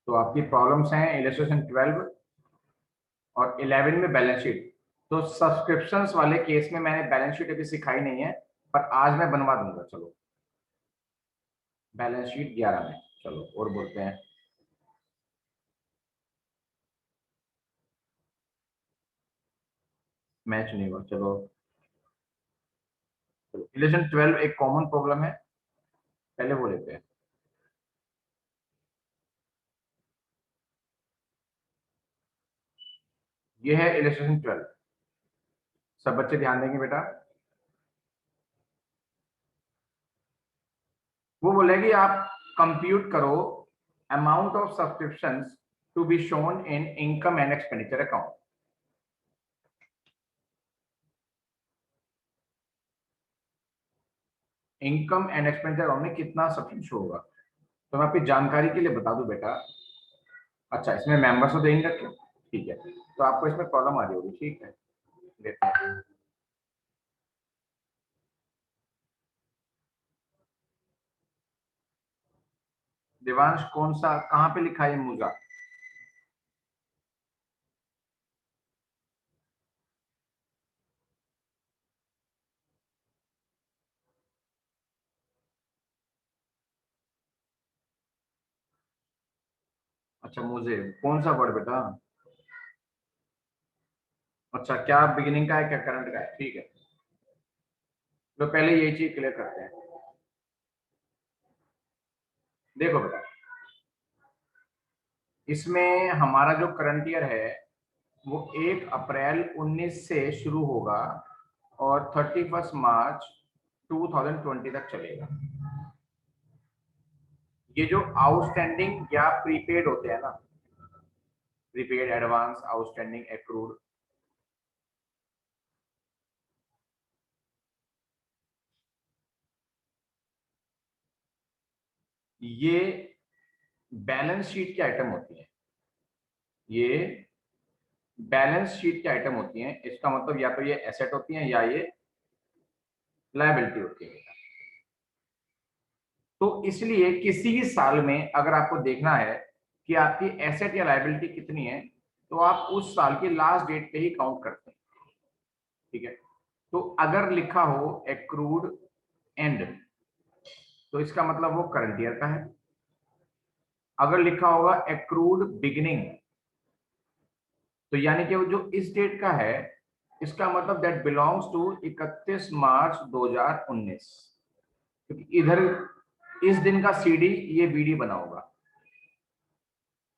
तो आपकी प्रॉब्लम्स हैं इलस्ट्रेशन 12 और 11 में बैलेंस शीट। तो सब्सक्रिप्शंस वाले केस में मैंने बैलेंस शीट अभी सिखाई नहीं है, पर आज मैं बनवा दूंगा। चलो बैलेंस शीट 11 में, चलो और बोलते हैं। मैच नहीं हुआ, चलो चलो इलेक्शन 12 एक कॉमन प्रॉब्लम है, पहले वो लेते हैं। ये है इलेक्शन 12। सब बच्चे ध्यान देंगे बेटा। वो बोलेगी आप कंप्यूट करो amount of subscriptions to be shown in income and expenditure account. Income and expenditure account में कितना सब्सक्रिप्शन शो होगा। तो मैं आपकी जानकारी के लिए बता दूं बेटा। अच्छा, इसमें मेंबर्स तो देंगे क्या? ठीक है, तो आपको इसमें प्रॉब्लम आ रही होगी। ठीक है, देखते हैं। देवांश कौन सा, कहाँ पे लिखा है मुजा? अच्छा, मुझे कौन सा वर्ड बेटा? अच्छा, क्या बिगिनिंग का है क्या करंट का है? ठीक है, तो पहले ये चीज क्लियर करते हैं। देखो बेटा, इसमें हमारा जो करंट ईयर है वो 1 अप्रैल 19 से शुरू होगा और 31 मार्च 2020 तक चलेगा। ये जो आउटस्टैंडिंग या प्रीपेड होते हैं ना, प्रीपेड, एडवांस, आउटस्टैंडिंग, एक्रूड, ये बैलेंस शीट की आइटम होती है। ये बैलेंस शीट की आइटम होती हैं। इसका मतलब या तो ये एसेट होती हैं या ये लायबिलिटी होती है। तो इसलिए किसी भी साल में अगर आपको देखना है कि आपकी एसेट या लायबिलिटी कितनी है, तो आप उस साल की लास्ट डेट पे ही काउंट करते हैं। ठीक है, तो अगर लिखा हो एक्रूड एंड, तो इसका मतलब वो करंट ईयर का है। अगर लिखा होगा एक्रूड बिगिनिंग, तो यानी कि वो जो इस डेट का है, इसका मतलब दैट बिलोंग्स टू 31 मार्च 2019, क्योंकि इधर इस दिन का सीडी ये बीडी बना होगा।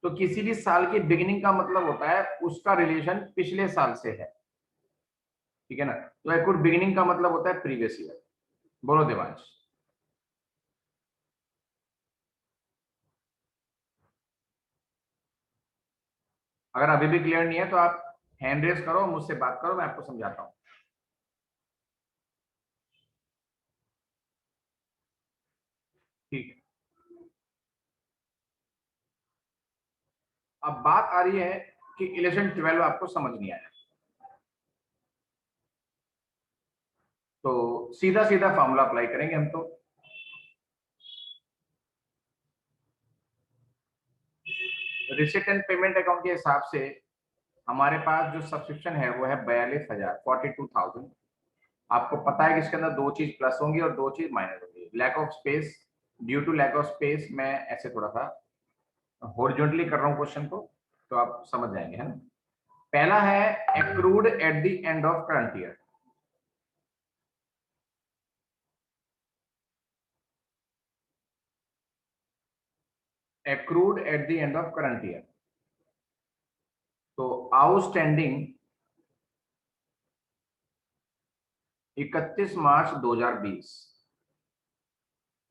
तो किसी भी साल की बिगिनिंग का मतलब होता है उसका रिलेशन पिछले साल से है। ठीक है ना, तो एक्रूड बिगिनिंग का मतलब होता है प्रीवियस ईयर। बोलो देवांश। अगर अभी भी क्लियर नहीं है तो आप हैंड रेस करो, मुझसे बात करो, मैं आपको समझाता हूं। ठीक है, अब बात आ रही है कि इलेक्शन 12 आपको समझ नहीं आया, तो सीधा सीधा फॉर्मूला अप्लाई करेंगे हम। तो रिसिट एंड पेमेंट अकाउंट के हिसाब से हमारे पास जो सब्सक्रिप्शन है वो है 42,000, 42,000। आपको पता है कि इसके अंदर दो चीज प्लस होंगी और दो चीज माइनस होंगी। Lack of space, due to lack of space मैं ऐसे थोड़ा सा हॉरिजॉन्टली कर रहा हूँ क्वेश्चन को, तो आप समझ जाएंगे, है ना। पहला है accrued at the end of current year. Accrued at the end of current year, तो आउटस्टैंडिंग 31 मार्च 2020,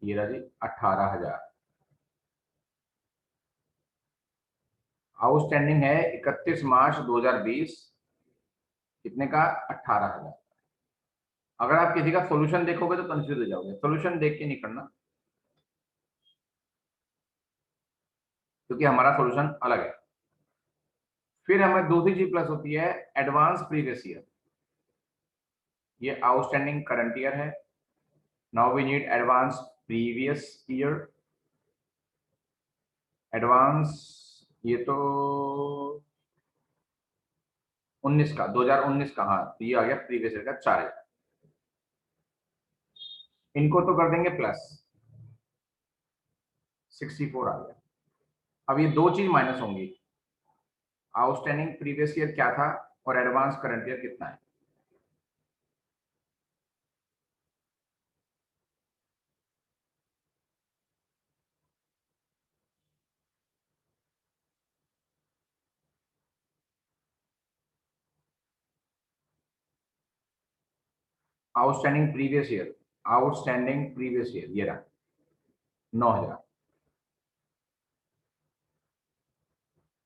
ये रहा जी 18,000। आउटस्टैंडिंग है 31 मार्च 2020, कितने का? 18,000। अगर आप किसी का सॉल्यूशन देखोगे तो कंफ्यूज हो जाओगे, सॉल्यूशन देख के नहीं करना, क्योंकि हमारा सॉल्यूशन अलग है। फिर हमें दूसरी चीज प्लस होती है एडवांस प्रीवियस ईयर। ये आउटस्टैंडिंग करंट ईयर है। Now we need advance previous year, advance ये तो 19 का, 2019 का, हाँ तो ये आ गया प्रीवियस ईयर का 4000। इनको तो कर देंगे प्लस, 64 आ गया। अब ये दो चीज माइनस होंगी, आउटस्टैंडिंग प्रीवियस ईयर क्या था और एडवांस करंट ईयर कितना है। Outstanding previous year, outstanding previous year ये रहा 9000।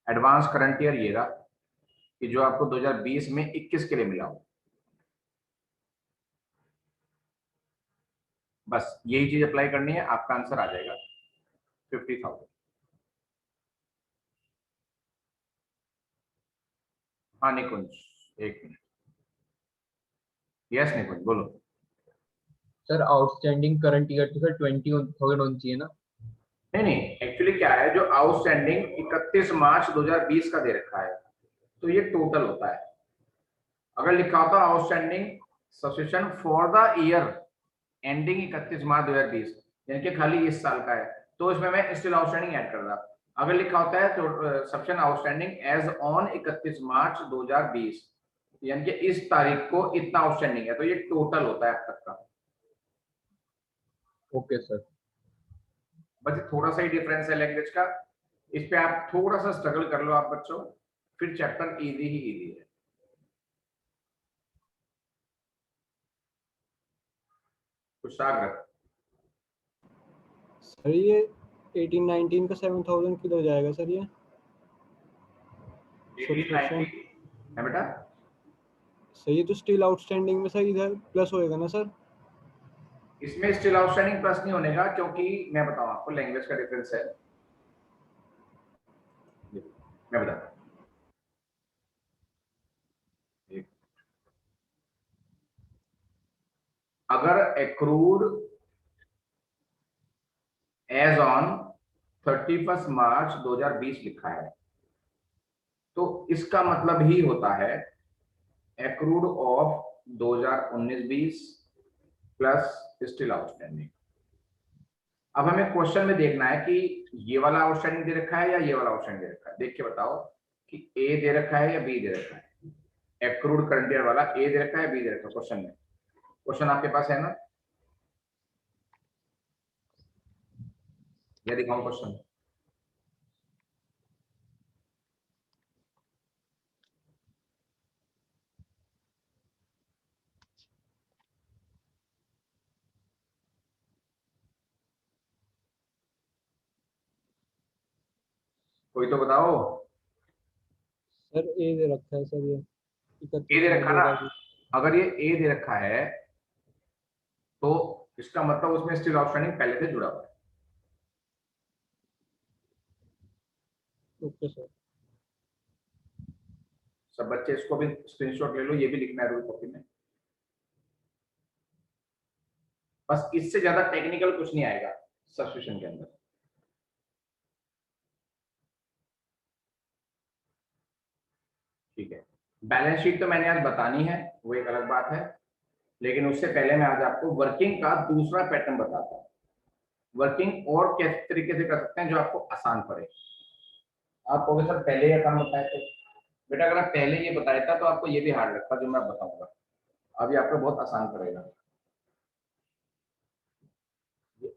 एडवांस करंट ईयर ये रहा कि जो आपको 2020 में 21 के लिए मिला हो। बस यही चीज अप्लाई करनी है, आपका आंसर आ जाएगा 50,000। हाँ निकुंज, एक मिनट। यस निकुंज बोलो। सर आउटस्टैंडिंग करंट ईयर तो सर 20,000 होनी चाहिए ना। नहीं नहीं, एक्चुअली क्या है, जो आउटस्टैंडिंग 31 मार्च 2020 का दे रखा है तो ये टोटल होता है। अगर लिखा होता outstanding subscription for the year ending 31 मार्च 2020, यानी कि खाली इस साल का है, तो इसमें मैं स्टिल आउटस्टैंडिंग ऐड कर रहा। अगर लिखा होता है तो सब्सक्रिप्शन आउटस्टैंडिंग एज ऑन 31 मार्च 2020, यानी कि इस तारीख को इतना आउटस्टैंडिंग है, तो ये टोटल होता है अब तक का। Okay sir. बस थोड़ा सा ही डिफरेंस है लैंग्वेज का, इस पे आप थोड़ा सा स्ट्रगल कर लो आप बच्चों, फिर चैप्टर इजी ही इजी है। कुशाग्र, सर ये 18-19 का 7,000 किधर जाएगा सर ये? 1890 है बेटा। सर ये तो स्टिल आउटस्टैंडिंग में सर इधर प्लस होएगा ना सर? इसमें स्टिल आउटस्टैंडिंग प्लस नहीं होने का, क्योंकि मैं बताऊं आपको लैंग्वेज का डिफरेंस है, मैं बताता हूं। अगर एक्रूड एज ऑन 31 मार्च 2020 लिखा है तो इसका मतलब ही होता है accrued of 2019-20 plus still outstanding. अब हमें क्वेश्चन में देखना है कि ये वाला आउटस्टैंडिंग दे रखा है या ये वाला आउटस्टैंडिंग दे रखा है। देख के बताओ कि ए दे रखा है या बी दे रखा है। एक्रूड करंट ईयर वाला ए दे रखा है, बी दे रखा है क्वेश्चन में। क्वेश्चन आपके पास है ना, या दिखाऊं क्वेश्चन? कोई तो बताओ। सर ए दे रखा है सर ये ए 31 दे मार्च रखा ना, 2020। अगर ये ए दे रखा है तो इसका मतलब उसमें स्टिल आउटस्टैंडिंग पहले से जुड़ा हुआ है। Okay sir. सब बच्चे इसको भी स्क्रीनशॉट ले लो, ये भी लिखना है रूल कॉपी में। बस इससे ज्यादा टेक्निकल कुछ नहीं आएगा सब्स्टिट्यूशन के अंदर। ठीक है, बैलेंस शीट तो मैंने आज बतानी है, वो एक अलग बात है, लेकिन उससे पहले मैं आज आपको वर्किंग का दूसरा पैटर्न बताता हूँ। वर्किंग और किस तरीके से कर सकते हैं जो आपको आसान पड़े। आप कहोगे सर पहले ये काम बताए थे, बेटा अगर आप पहले ये बताया था तो आपको ये भी हार्ड लगता जो मैं बताऊंगा। अभी आपको बहुत आसान पड़ेगा,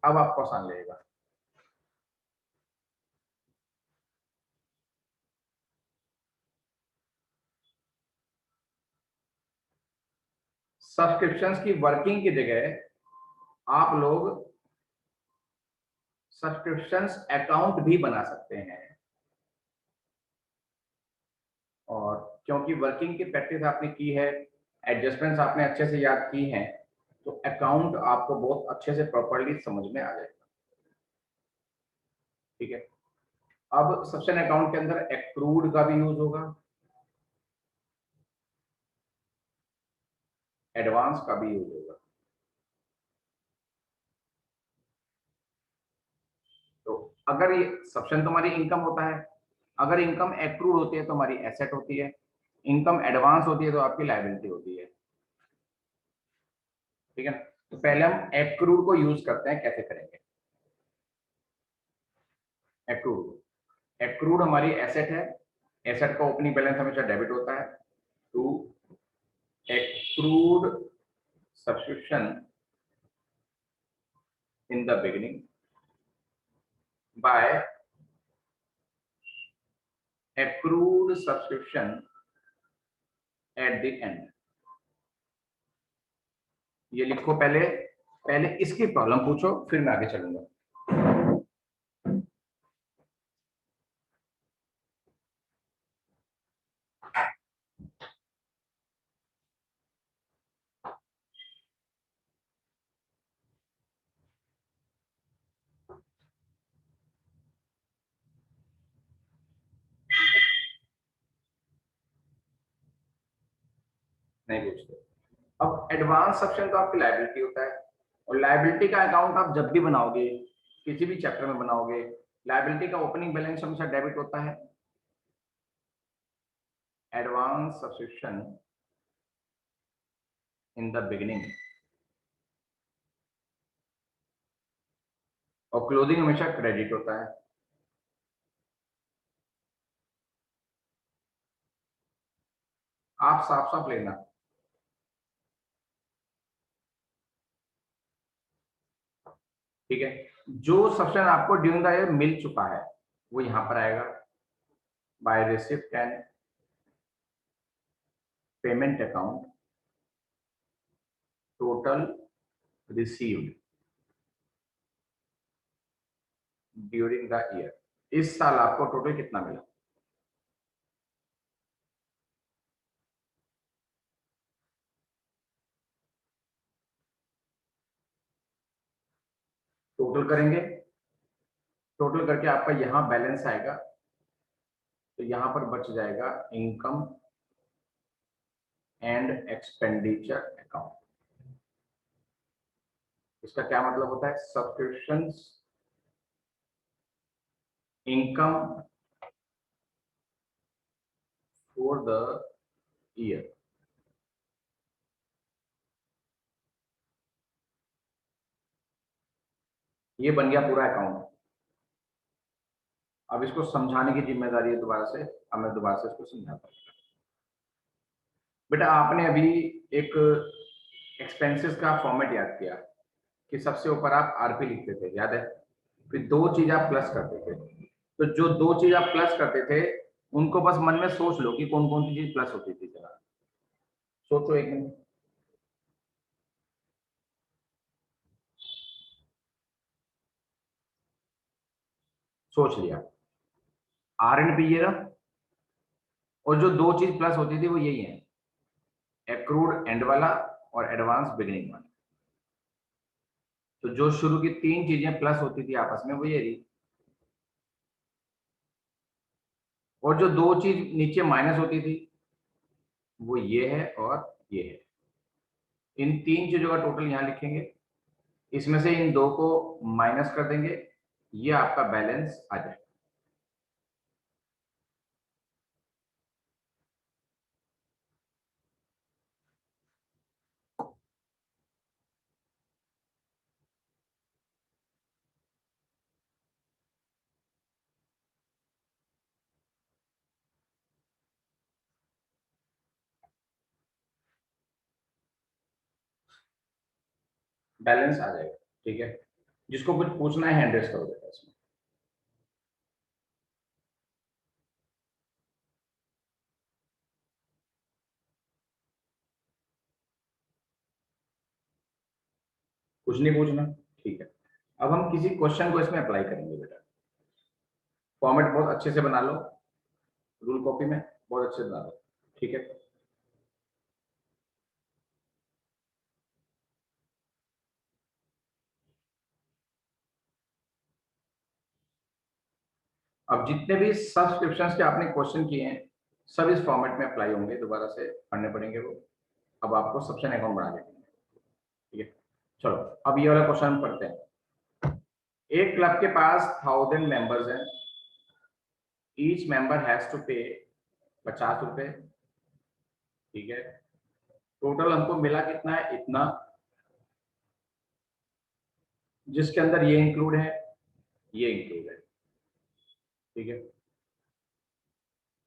अब आपको आसान लगेगा। सब्सक्रिप्शंस की वर्किंग की जगह आप लोग सब्सक्रिप्शंस अकाउंट भी बना सकते हैं, और क्योंकि वर्किंग की प्रैक्टिस आपने की है, एडजस्टमेंट्स आपने अच्छे से याद की हैं, तो अकाउंट आपको बहुत अच्छे से प्रॉपर्ली समझ में आ जाएगा। ठीक है, अब सब्सक्रिप्शन अकाउंट के अंदर एक्रूड का भी यूज होगा, एडवांस का भी यूज होगा। तो अगर ये सब्सक्रिप्शन तुम्हारी इनकम होता है अगर इनकम एक्रूड होती है तो हमारी एसेट होती है, इनकम एडवांस होती है तो आपकी लायबिलिटी होती है। ठीक है, तो पहले हम एक्रूड को यूज करते हैं, कैसे करेंगे। एक्रूड, एक्रूड हमारी एसेट है, एसेट का ओपनिंग बैलेंस हमेशा डेबिट होता है। To accrued subscription in the beginning by accrued subscription at the end। ये लिखो, पहले पहले इसकी प्रॉब्लम पूछो, फिर मैं आगे चलूंगा। नहीं पूछते। अब एडवांस सब्सक्रिप्शन तो आपकी लायबिलिटी होता है, और लायबिलिटी का अकाउंट आप जब भी बनाओगे, किसी भी चैप्टर में बनाओगे, लायबिलिटी का ओपनिंग बैलेंस हमेशा डेबिट होता है। Advance subscription in the beginning, और क्लोजिंग हमेशा क्रेडिट होता है। आप साफ साफ लेना। ठीक है, जो सब्सक्रिप्शन आपको ड्यूरिंग द ईयर मिल चुका है वो यहां पर आएगा, by receipt and payment account total received during the year. इस साल आपको टोटल कितना मिला, टोटल करेंगे, टोटल करके आपका यहां बैलेंस आएगा, तो यहां पर बच जाएगा इनकम एंड एक्सपेंडिचर अकाउंट। इसका क्या मतलब होता है, subscriptions income for the year. ये बन गया पूरा अकाउंट। अब इसको समझाने की जिम्मेदारी है दोबारा से, अब मैं दोबारा से इसको समझाता हूँ। बेटा आपने अभी एक एक्सपेंसेस का फॉर्मेट याद किया कि सबसे ऊपर आप आरपी लिखते थे, याद है, फिर दो चीज आप प्लस करते थे। तो जो दो चीज आप प्लस करते थे उनको बस मन में सोच लो कि कौन कौन सी चीज प्लस होती थी, जरा सोचो एक मिनट। सोच लिया, आर एंड पी ये रहा, और जो दो चीज प्लस होती थी वो यही है, एक्रूड एंड वाला और एडवांस बिगिनिंग वाला। तो जो शुरू की तीन चीजें प्लस होती थी आपस में वो ये रही, और जो दो चीज नीचे माइनस होती थी वो ये है और ये है। इन तीन चीजों का टोटल यहां लिखेंगे, इसमें से इन दो को माइनस कर देंगे, ये आपका बैलेंस आ जाएगा। बैलेंस आ जाएगा। ठीक है, जिसको कुछ पूछना है हैंड रेस करो बेटा इसमें। कुछ नहीं पूछना, ठीक है। अब हम किसी क्वेश्चन को इसमें अप्लाई करेंगे बेटा। फॉर्मेट बहुत अच्छे से बना लो, रूल कॉपी में बहुत अच्छे से बना लो, ठीक है। अब जितने भी सब्सक्रिप्शंस के आपने क्वेश्चन किए हैं सब इस फॉर्मेट में अप्लाई होंगे, दोबारा से पढ़ने पड़ेंगे वो। अब आपको सब्सक्रिप्शन अकाउंट बना देंगे, ठीक है। चलो अब ये वाला क्वेश्चन पढ़ते हैं। एक क्लब के पास 1000 मेंबर्स हैं, ईच मेंबर हैज टू पे 50 रुपए, ठीक है। टोटल हमको मिला कितना है, इतना, जिसके अंदर ये इंक्लूड है, ये इंक्लूड है, ठीक है।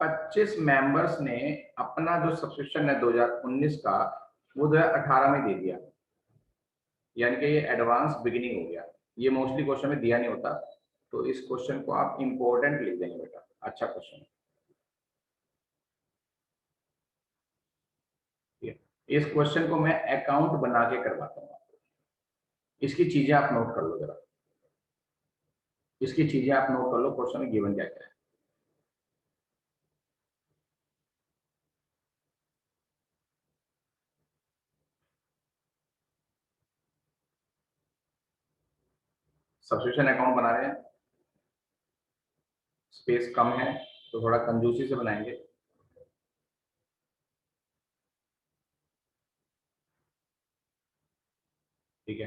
25 मेंबर्स ने अपना जो सब्सक्रिप्शन है 2019 का, वो 2018 में दे दिया, यानी कि ये एडवांस बिगिनिंग हो गया। ये मोस्टली क्वेश्चन में दिया नहीं होता, तो इस क्वेश्चन को आप इंपॉर्टेंट लिख देंगे बेटा, अच्छा क्वेश्चन है। इस क्वेश्चन को मैं अकाउंट बना के करवाता हूँ आपको। इसकी चीजें आप नोट कर लो जरा, इसकी चीजें आप नोट कर लो, क्वेश्चन में गिवन क्या क्या है। सब्सक्रिप्शन अकाउंट बना रहे हैं, स्पेस कम है तो थोड़ा कंजूसी से बनाएंगे। ठीक है,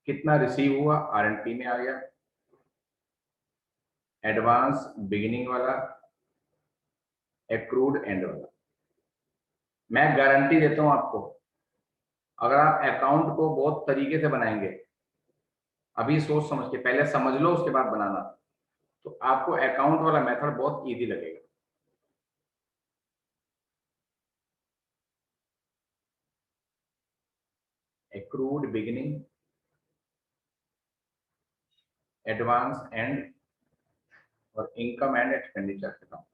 कितना रिसीव हुआ, आरएनपी में आ गया, एडवांस बिगिनिंग वाला, एक्रूड एंड वाला। मैं गारंटी देता हूं आपको, अगर आप अकाउंट को बहुत तरीके से बनाएंगे, अभी सोच समझ के, पहले समझ लो उसके बाद बनाना, तो आपको अकाउंट वाला मेथड बहुत इजी लगेगा। एक्रूड बिगिनिंग, एडवांस एंड, और इनकम एंड एक्सपेंडिचर अकाउंट।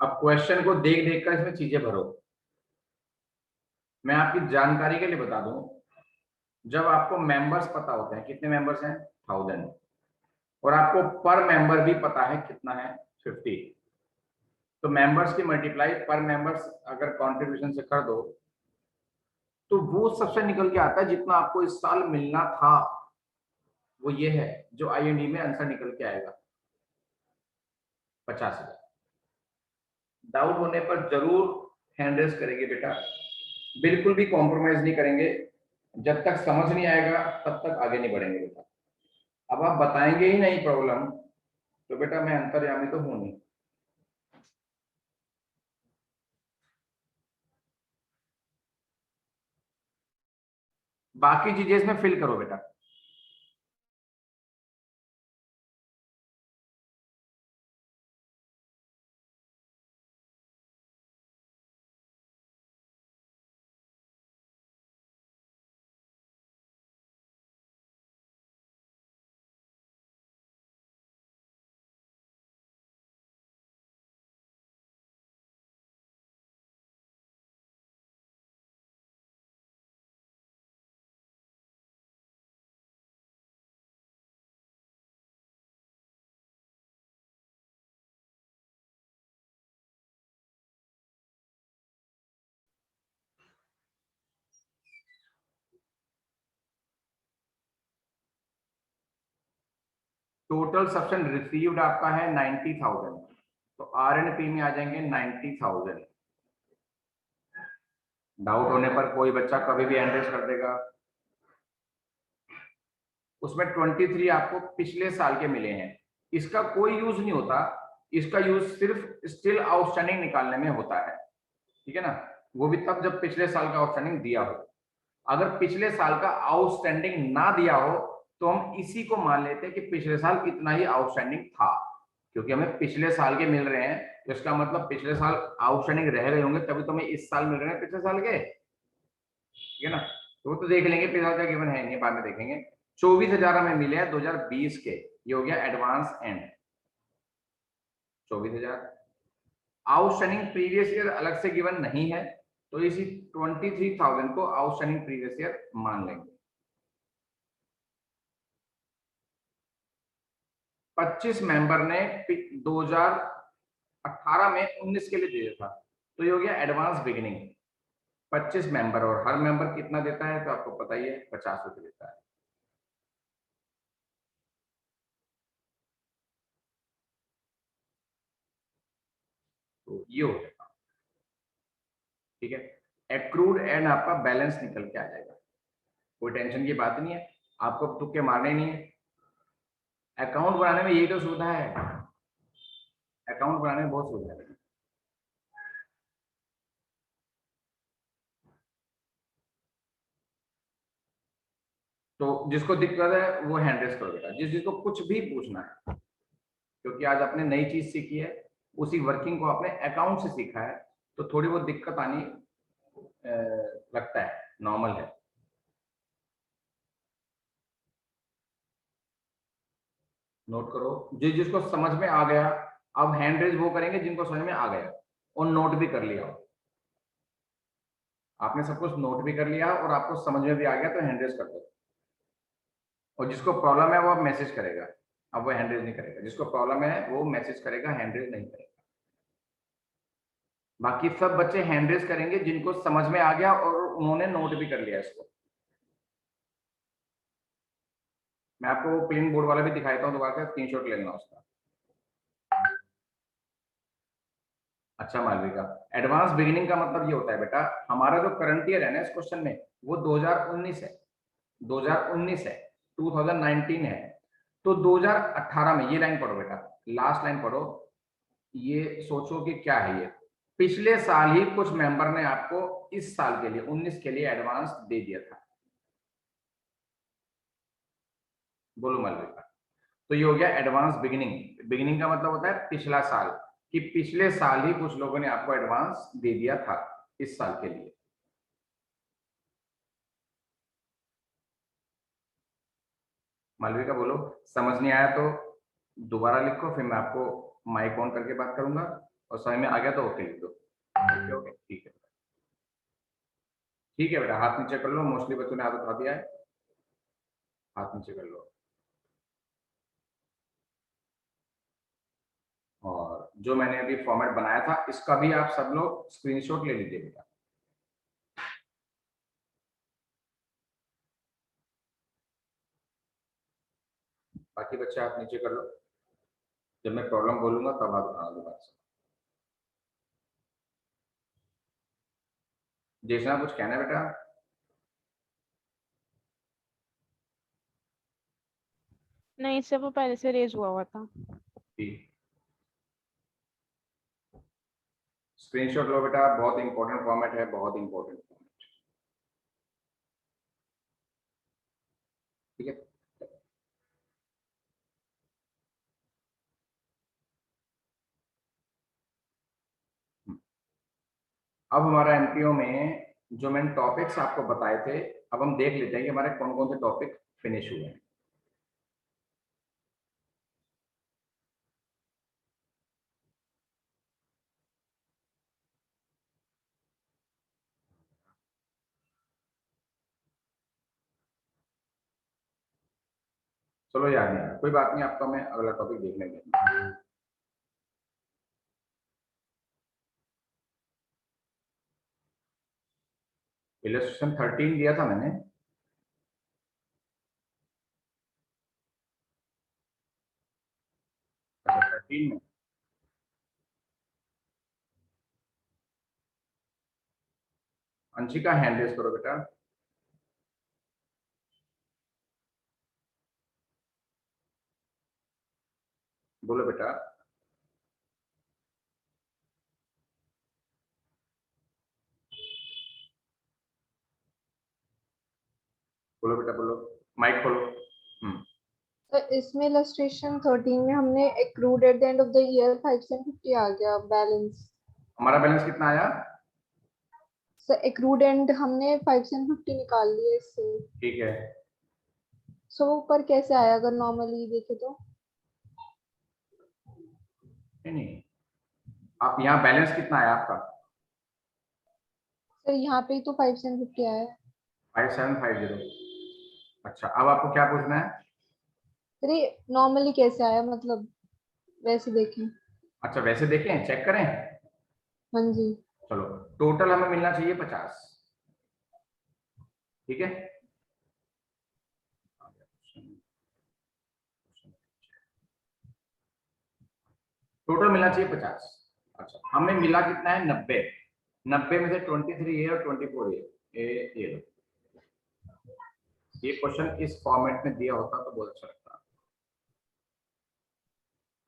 अब क्वेश्चन को देख देख कर इसमें चीजें भरो। मैं आपकी जानकारी के लिए बता दूं, जब आपको मेंबर्स पता होते हैं, कितने मेंबर्स हैं 1000, और आपको पर मेंबर भी पता है कितना है 50, तो मेंबर्स की मल्टीप्लाई पर मेंबर्स अगर कंट्रीब्यूशन से कर दो, तो वो सबसे निकल के आता है जितना आपको इस साल मिलना था। वो ये है जो आईएनडी में आंसर निकल के आएगा, 50,000। डाउट होने पर जरूर हैंड रेज करेंगे बेटा, बिल्कुल भी कॉम्प्रोमाइज नहीं करेंगे। जब तक समझ नहीं आएगा तब तक आगे नहीं बढ़ेंगे बेटा। अब आप बताएंगे ही नहीं प्रॉब्लम, तो बेटा मैं अंतर्यामी तो हूं नहीं। बाकी चीजें इसमें फिल करो बेटा। टोटल सब्सक्रिप्शन रिसीव्ड आपका है 90,000, तो आरएनपी में आ जाएंगे 90,000। डाउट होने पर कोई बच्चा कभी भी एंट्रेस कर देगा। उसमें 23 आपको पिछले साल के मिले हैं, इसका कोई यूज नहीं होता, इसका यूज सिर्फ स्टिल आउटस्टैंडिंग निकालने में होता है, ठीक है ना। वो भी तब जब पिछले साल का आउटस्टैंडिंग दिया हो। अगर पिछले साल का आउटस्टैंडिंग ना दिया हो तो हम इसी को मान लेते हैं कि पिछले साल इतना ही आउटस्टैंडिंग था, क्योंकि हमें पिछले साल के मिल रहे हैं, तो इसका मतलब पिछले साल आउटस्टैंडिंग रह गए होंगे, तभी तो हमें इस साल मिल रहे हैं पिछले साल के, ठीक है ना। तो वो तो देख लेंगे, पिछले साल का गिवन है नहीं, बाद में देखेंगे। 24,000 हमें मिले हैं 2020 के, ये हो गया advance and 24,000। Outstanding previous year अलग से गिवन नहीं है, तो इसी 23,000 को आउटस्टैंडिंग प्रीवियस ईयर मान लेंगे। 25 मेंबर ने 2018 में 19 के लिए दिया था, तो ये हो गया एडवांस बिगिनिंग। 25 मेंबर और हर मेंबर कितना देता है तो आपको पता ही है 50 रुपये देता है। तो ये हो गया, ठीक है। एक्रूड एंड आपका बैलेंस निकल के आ जाएगा, कोई टेंशन की बात नहीं है, आपको तुक्के मारने नहीं है। अकाउंट बनाने में यही तो सुविधा है, अकाउंट बनाने में बहुत सुविधा है। तो जिसको दिक्कत है वो हैंड रेस करो बेटा, जिसको कुछ भी पूछना है, क्योंकि आज आपने नई चीज सीखी है, उसी वर्किंग को आपने अकाउंट से सीखा है, तो थोड़ी बहुत दिक्कत आनी लगता है, नॉर्मल है। नोट करो, जिसको समझ में आ गया, अब हैंड रेज वो करेंगे जिनको समझ में आ गया और नोट भी कर लिया। आपने सब कुछ नोट भी कर लिया और आपको समझ में भी आ गया तो हैंड रेज कर दो, और जिसको प्रॉब्लम है वो अब मैसेज करेगा, अब वो हैंड रेज नहीं करेगा। जिसको प्रॉब्लम है वो मैसेज करेगा, हैंड रेज नहीं करेगा। बाकी सब बच्चे हैंड रेज करेंगे जिनको समझ में आ गया और उन्होंने नोट भी कर लिया इसको। मैं आपको वो प्लेन बोर्ड वाला भी दिखाता हूँ, दोबारा स्क्रीनशॉट ले लेना उसका। अच्छा मालविका, एडवांस बिगिनिंग का मतलब ये होता है बेटा, हमारा जो करंट ईयर है ना इस क्वेश्चन में वो 2019 है, 2019 है, 2019 है। तो 2018 में ये लाइन पढ़ो बेटा, लास्ट लाइन पढ़ो, ये सोचो कि क्या है ये, पिछले साल ही कुछ मेंबर ने आपको इस साल के लिए 19 के लिए एडवांस दे दिया था। बोलो मालविका, तो ये हो गया एडवांस बिगिनिंग। बिगिनिंग का मतलब होता है पिछला साल, कि पिछले साल ही कुछ लोगों ने आपको एडवांस दे दिया था इस साल के लिए। मालविका बोलो, समझ नहीं आया तो दोबारा लिखो, फिर मैं आपको माइक ऑन करके बात करूंगा, और समझ में आ गया तो ओके लिख दो। ओके ओके, ठीक है, ठीक है बेटा, हाथ नीचे कर लो, मोस्टली बच्चों ने हाथ उठा दिया है, हाथ नीचे कर लो। और जो मैंने अभी फॉर्मेट बनाया था इसका भी आप सब लोग स्क्रीनशॉट ले लीजिए बेटा। बाकी बच्चे हाथ नीचे कर लो, जब मैं प्रॉब्लम बोलूंगा तब हाथ उठाना दोबारा से। जैसा कुछ कहना है बेटा? नहीं, इससे वो पहले से रेज हुआ हुआ था। स्क्रीनशॉट लो बेटा, बहुत इंपॉर्टेंट फॉर्मेट है, बहुत इंपॉर्टेंट फॉर्मेट, ठीक है। अब हमारा एमपीओ में जो मैंने टॉपिक्स आपको बताए थे, अब हम देख लेते हैं कि हमारे कौन कौन से टॉपिक फिनिश हुए हैं। चलो याद नहीं, कोई बात नहीं, आपका मैं अगला टॉपिक देख लेंगे। इलस्ट्रेशन 13 दिया था मैंने, अच्छा 13 में अंशिका हैंड रेज करो बेटा। बोलो बेटा। बोलो बेटा बोलो, माइक खोलो। तो इसमें इलस्ट्रेशन 13 में हमने accrued at the end of the year 550 आ गया बैलेंस। हमारा बैलेंस कितना आया? सर एक्रूड एंड हमने 550 निकाल लिया इससे। ठीक है, सो ऊपर कैसे आया अगर नॉर्मली देखे तो? नहीं, आप यहाँ बैलेंस कितना आया आपका? सर यहाँ पे ही तो 550 आया है। 5750। अच्छा, अब आपको क्या पूछना है? सर ये नॉर्मली कैसे आया, मतलब वैसे देखें? अच्छा वैसे देखें, चेक करें। हाँ जी। चलो, टोटल हमें मिलना चाहिए 50, ठीक है, टोटल मिलना चाहिए 50। अच्छा, हमें मिला कितना है 90। 90 में से 23 ए और 24 ये लो। ये क्वेश्चन इस फॉर्मेट में दिया होता तो बहुत अच्छा लगता।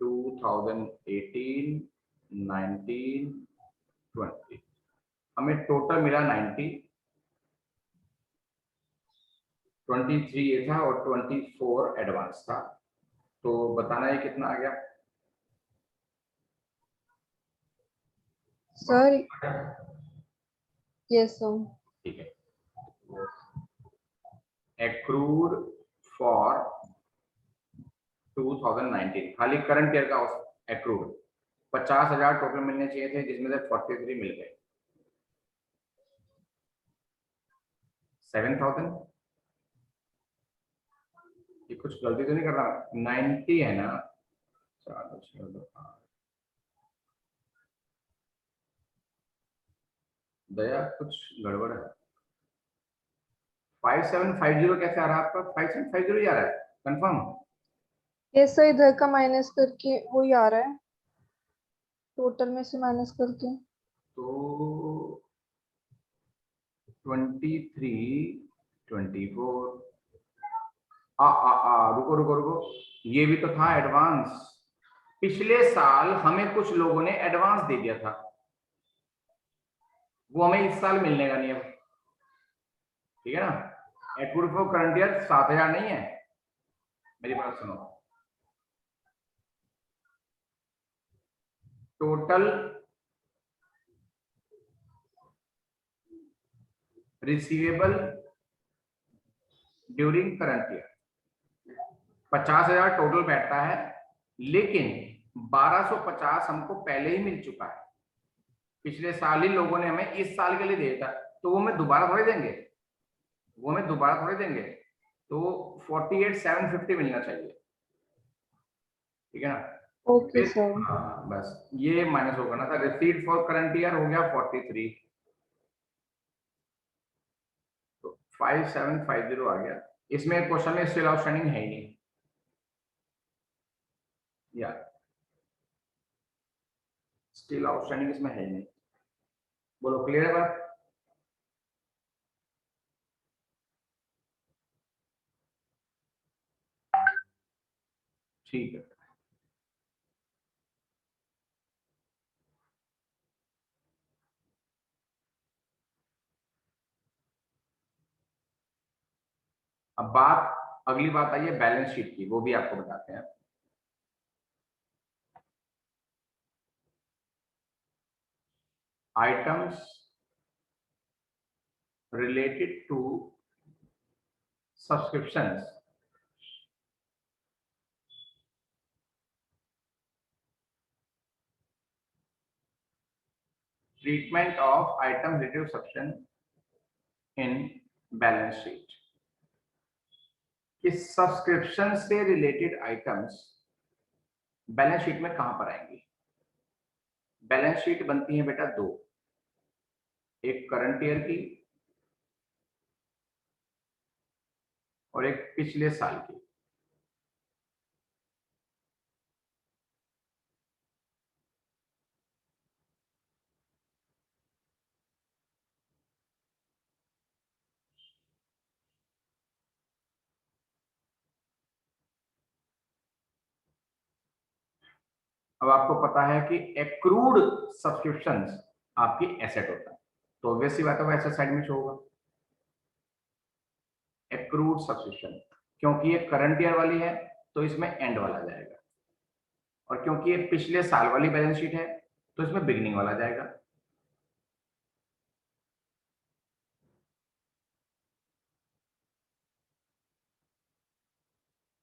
2018, 19, 20 हमें टोटल मिला 90। 23 ये था और 24 एडवांस था। तो बताना है कितना आ गया सर। Yes sir. ठीक है, एक्रूड फॉर 2019 खाली करंट ईयर का एक्रूड 50,000 टोटल मिलने चाहिए थे, जिसमें से 43 मिल गए। 7,000, ये कुछ गलती तो नहीं कर रहा? 90 है ना? चलो दया, कुछ गड़बड़ है। 5750 कैसे आ रहा है आपका? 5750 ही आ रहा है कंफर्म? यस सर, इधर का माइनस करके वही आ रहा है, टोटल में से माइनस करके। तो 23, 24 रुको रुको रुको, ये भी तो था एडवांस। पिछले साल हमें कुछ लोगों ने एडवांस दे दिया था, वो हमें इस साल मिलने का नहीं है, ठीक है ना? एक्रूड फॉर करंट ईयर 7,000 नहीं है, मेरी बात सुनो। Total receivable during current year 50,000 total बैठता है, लेकिन 1250 हमको पहले ही मिल चुका है। पिछले साल ही लोगों ने हमें इस साल के लिए दिया था, तो वो हमें दोबारा थोड़ी देंगे, तो 48,750 मिलना चाहिए, ठीक है ना? Okay sir. बस ये माइनस होगा ना, था रिसीट फॉर करंट ईयर हो गया 43, तो 5750 आ गया। इसमें क्वेश्चन में स्टिल आउटस्टैंडिंग है ही नहीं यार, स्टिल आउटस्टैंडिंग इसमें है ही नहीं। बोलो क्लियर है बात? ठीक है, अब अगली बात आई है बैलेंस शीट की, वो भी आपको बताते हैं। Items related to subscriptions treatment of item related subscription in balance sheet. कि सब्सक्रिप्शन से रिलेटेड आइटम्स बैलेंस शीट में कहां पर आएंगी? बैलेंस शीट बनती है बेटा दो, एक करंट ईयर की और एक पिछले साल की। अब आपको पता है कि एक्रूड सब्सक्रिप्शंस आपकी एसेट होता है, तो ऑब्वियस सी बात है वो एसेट साइड में शो होगा एक्रूड सब्सक्रिप्शन। क्योंकि ये करंट ईयर वाली है तो इसमें एंड वाला जाएगा, और क्योंकि ये पिछले साल वाली बैलेंस शीट है तो इसमें बिगनिंग वाला जाएगा।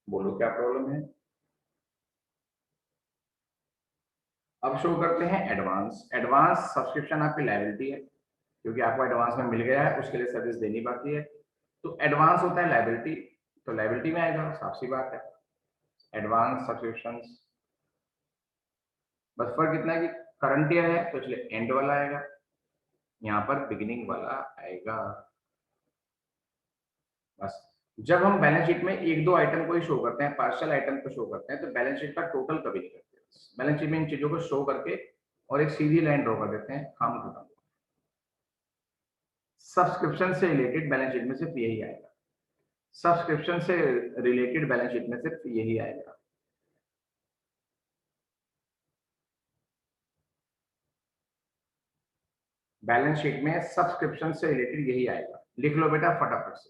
बोलो क्या प्रॉब्लम है? अब शो करते हैं एडवांस। एडवांस सब्सक्रिप्शन आपकी लायबिलिटी है, क्योंकि आपको एडवांस में मिल गया है, उसके लिए सर्विस देनी बाकी है, तो एडवांस होता है लायबिलिटी, तो लायबिलिटी में आएगा, साफ सी बात है एडवांस सब्सक्रिप्शंस। बस फर्क इतना है कि करंट ईयर है तो इसलिए एंड वाला आएगा, यहाँ पर बिगिनिंग वाला आएगा। बस जब हम बैलेंस शीट में एक दो आइटम को ही शो करते हैं, पार्शियल आइटम को शो करते हैं, तो बैलेंस शीट का टोटल कभी नहीं करते। बैलेंस शीट में इन चीजों को शो करके और एक सीधी लाइन ड्रॉ कर देते हैं, काम खत्म। सब्सक्रिप्शन से रिलेटेड बैलेंस शीट में सिर्फ यही आएगा, सब्सक्रिप्शन से रिलेटेड बैलेंस शीट में सिर्फ यही आएगा। बैलेंस शीट में सब्सक्रिप्शन से रिलेटेड यही आएगा, लिख लो बेटा फटाफट से।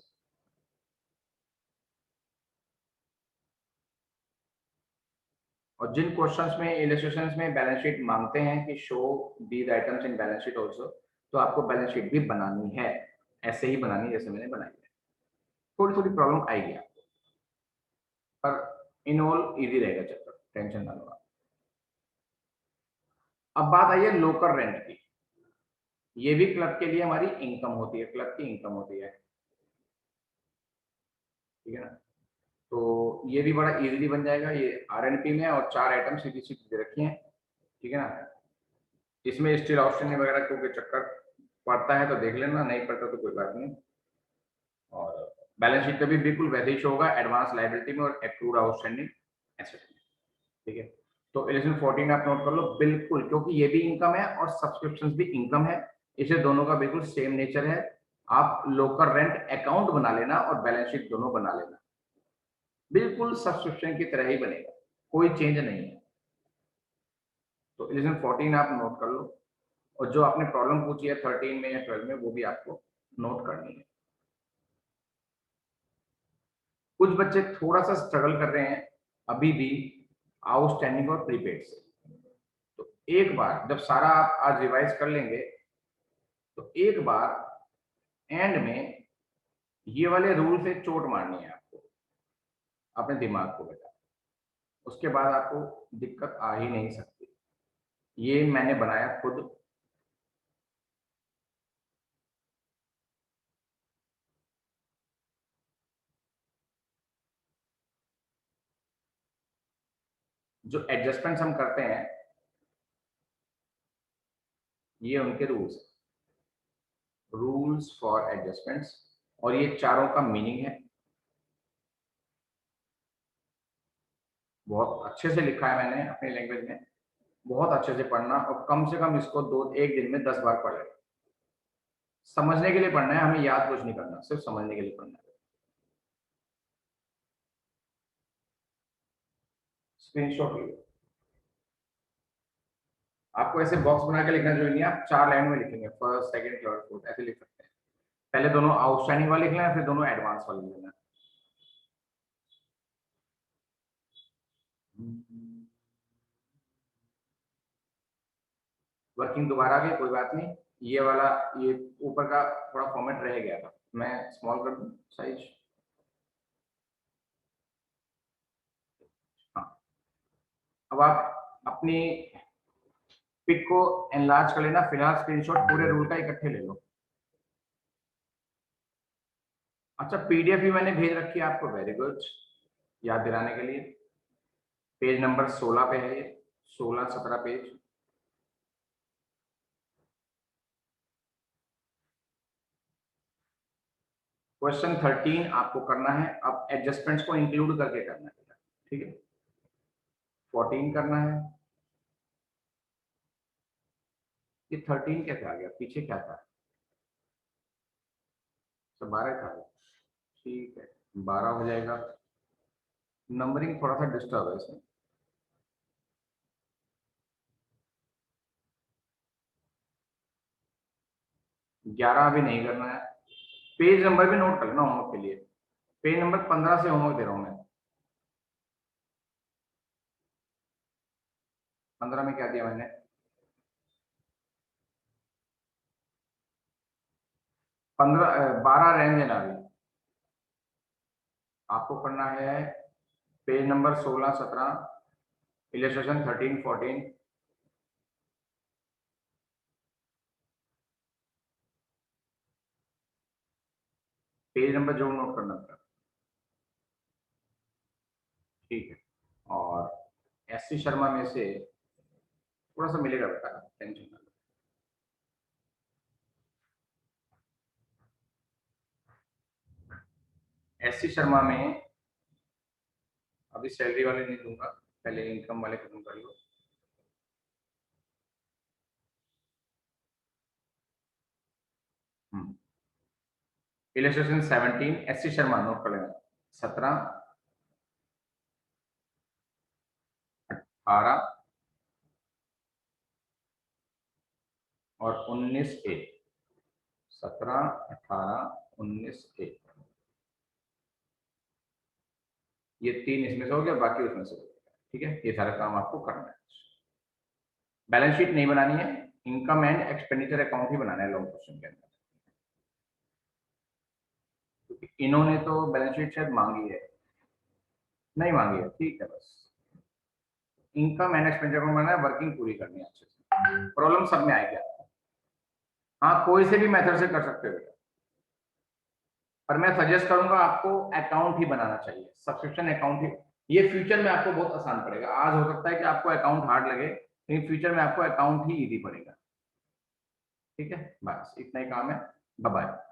और जिन क्वेश्चंस में इलस्ट्रेशंस में बैलेंस शीट मांगते हैं कि show these items in balance sheet also, तो आपको बैलेंस शीट भी बनानी है, ऐसे ही बनानी है जैसे मैंने बनाई है। थोड़ी थोड़ी प्रॉब्लम आएगी आपको, पर इन ऑल इजी रहेगा चैप्टर, टेंशन ना लो आप। अब बात आई है लोकल रेंट की। ये भी क्लब के लिए हमारी इनकम होती है, क्लब की इनकम होती है, ठीक है ना। तो ये भी बड़ा इजीली बन जाएगा, ये आरएनपी में और 4 आइटम सीधी सीधी दे रखी हैं, ठीक है ना। इसमें स्टील आउटस्टैंडिंग वगैरह क्योंकि चक्कर पड़ता है तो देख लेना, नहीं पड़ता तो कोई बात नहीं। और बैलेंस शीट पे भी बिल्कुल वैसे ही शो होगा, एडवांस लायबिलिटी में और एक्रूड आउटस्टैंडिंग एसेट में, ठीक है। तो इलेक्शन 14 आप नोट कर लो बिल्कुल, क्योंकि ये भी इनकम है और सब्सक्रिप्शन भी इनकम है, इसे दोनों का बिल्कुल सेम नेचर है। आप लोकल रेंट अकाउंट बना लेना और बैलेंस शीट दोनों बना लेना, बिल्कुल सब्सक्रिप्शन की तरह ही बनेगा, कोई चेंज नहीं है। तो इलेक्शन 14 आप नोट कर लो, और जो आपने प्रॉब्लम पूछी है 13 में या 12 में वो भी आपको नोट करनी है। कुछ बच्चे थोड़ा सा स्ट्रगल कर रहे हैं अभी भी आउटस्टैंडिंग और प्रीपेड से, तो एक बार जब सारा आप आज रिवाइज कर लेंगे तो एक बार एंड में ये वाले रूल से चोट मारनी है आपको अपने दिमाग को बेटा, उसके बाद आपको दिक्कत आ ही नहीं सकती। ये मैंने बनाया खुद, जो एडजस्टमेंट्स हम करते हैं ये उनके रूल्स, रूल्स फॉर एडजस्टमेंट्स, और ये चारों का मीनिंग है। बहुत अच्छे से लिखा है मैंने अपनी लैंग्वेज में, बहुत अच्छे से पढ़ना, और कम से कम इसको एक दिन में 10 बार पढ़ लेना। समझने के लिए पढ़ना है, हमें याद कुछ नहीं करना, सिर्फ समझने के लिए पढ़ना है। स्क्रीनशॉट लीजिए। आपको ऐसे बॉक्स बना के लिखना जरूरी नहीं है, आप 4 लाइन में लिखेंगे, फर्स्ट सेकंड थर्ड फोर्थ ऐसे लिख सकते हैं। पहले दोनों आउटस्टैंडिंग वाले लिख लेना, फिर दोनों एडवांस वाले लिख लेना। वर्किंग दोबारा भी कोई बात नहीं, ये वाला ये ऊपर का थोड़ा फॉर्मेट रह गया था, मैं स्मॉल कर दूं साइज। हाँ, अब आप अपनी पिक को एनलार्ज कर लेना, फिलहाल स्क्रीनशॉट पूरे रूल का इकट्ठे ले लो। अच्छा, पीडीएफ भी मैंने भेज रखी है आपको, वेरी गुड, याद दिलाने के लिए। पेज नंबर 16 पे है ये, 16-17 पेज। क्वेश्चन 13 आपको करना है, अब एडजस्टमेंट्स को इंक्लूड करके करना है, ठीक है। 14 करना है, ये 13 कैसे आ गया, पीछे क्या था, 12 था, ठीक है 12 हो जाएगा। नंबरिंग थोड़ा सा डिस्टर्ब है इसमें, ग्यारह अभी नहीं करना है। पेज नंबर भी नोट कर लेना होमवर्क के लिए, पेज नंबर 15 से होमवर्क दे रहा हूं मैं। 15 में क्या दिया मैंने, 12 रहने देना अभी। आपको करना है page number 16-17, illustration 13-14। Page number जो नोट करना था, ठीक है। और एससी शर्मा में से थोड़ा सा मिलेगा बेटा, टेंशन ना लो। एससी शर्मा में अभी सैलरी वाले नहीं दूंगा, पहले इनकम वाले खत्म कर लो। इलस्ट्रेशन 17 एससी शर्मा नोट कर लेना, 17, 18 और 19A, 17, 18, 19A, ये 3 इसमें से हो गया, बाकी उसमें से हो गया। ठीक है, ये सारा काम आपको करना है। बैलेंस शीट नहीं बनानी है, इनकम एंड एक्सपेंडिचर अकाउंट ही बनाना है लॉन्ग क्वेश्चन के अंदर। इन्होंने तो बैलेंस शीट शायद मांगी है, नहीं मांगी है, ठीक है। बस इनकम एंड एक्सपेंडिचर को बनाना है, वर्किंग पूरी करनी है अच्छे से। प्रॉब्लम सब में आएगी आपको। हाँ, कोई से भी मेथड से कर सकते हो, पर मैं सजेस्ट करूंगा आपको अकाउंट ही बनाना चाहिए, सब्सक्रिप्शन अकाउंट ही। ये फ्यूचर में आपको बहुत आसान पड़ेगा। आज हो सकता है कि आपको अकाउंट हार्ड लगे, लेकिन फ्यूचर में आपको अकाउंट ही इजी पड़ेगा। ठीक है, बस इतना ही काम है। Bye bye.